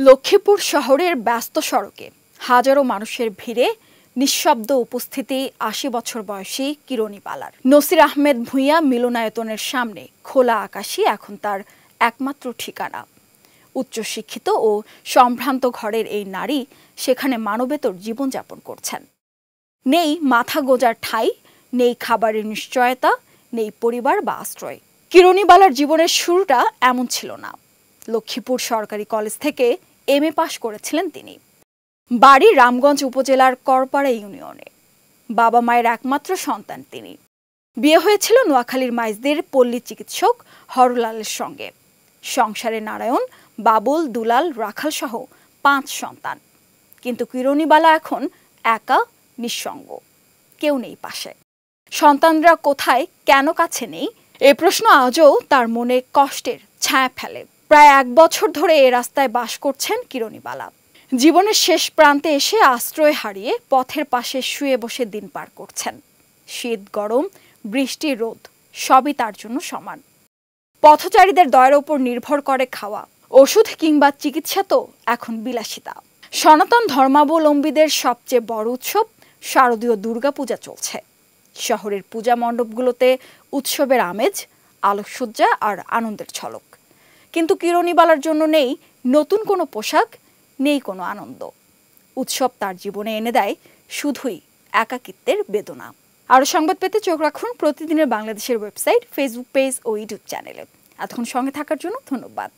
লক্ষ্মীপুর শহরের ব্যস্ত সড়কে হাজারো মানুষের ভিড়ে নিঃশব্দ উপস্থিতি ৮০ বছর বয়সী কিরণী বালার। নসির আহমেদ ভূঁইয়া মিলনায়তনের সামনে খোলা আকাশই এখন তার একমাত্র ঠিকানা। উচ্চশিক্ষিত ও সম্ভ্রান্ত ঘরের এই নারী সেখানে মানবেতর জীবনযাপন করছেন। নেই মাথা গোঁজার ঠাঁই, নেই খাবারের নিশ্চয়তা, নেই পরিবার বা আশ্রয়। কিরণী বালার জীবনের শুরুটা এমন ছিল না। লক্ষ্মীপুর সরকারি কলেজ থেকে এমএ পাশ করেছিলেন তিনি। বাড়ি রামগঞ্জ উপজেলার করপাড়া ইউনিয়নে। বাবা মায়ের একমাত্র সন্তান তিনি। বিয়ে হয়েছিল নোয়াখালীর মাইজদের পল্লী চিকিৎসক হরলালের সঙ্গে। সংসারে নারায়ণ, বাবুল, দুলাল, রাখাল সহ ৫ সন্তান। কিন্তু কিরণী বালা এখন একা, নিঃসঙ্গ। কেউ নেই পাশে। সন্তানরা কোথায়, কেন কাছে নেই, এ প্রশ্ন আজও তার মনে কষ্টের ছায়া ফেলে। প্রায় ১ বছর ধরে এ রাস্তায় বাস করছেন কিরণী বালা। জীবনের শেষ প্রান্তে এসে আশ্রয় হারিয়ে পথের পাশে শুয়ে বসে দিন পার করছেন। শীত, গরম, বৃষ্টি, রোদ সবই তার জন্য সমান। পথচারীদের দয়ার ওপর নির্ভর করে খাওয়া, ওষুধ কিংবা চিকিৎসা তো এখন বিলাসিতা। সনাতন ধর্মাবলম্বীদের সবচেয়ে বড় উৎসব শারদীয় দুর্গাপূজা চলছে। শহরের পূজা মণ্ডপগুলোতে উৎসবের আমেজ, আলোকসজ্জা আর আনন্দের ঝলক। কিন্তু কিরণী বালার জন্য নেই নতুন কোনো পোশাক, নেই কোনো আনন্দ। উৎসব তার জীবনে এনে দেয় শুধুই একাকিত্বের বেদনা। আরও সংবাদ পেতে চোখ রাখুন প্রতিদিনের বাংলাদেশের ওয়েবসাইট, ফেসবুক পেজ ও ইউটিউব চ্যানেলে। এতক্ষণ সঙ্গে থাকার জন্য ধন্যবাদ।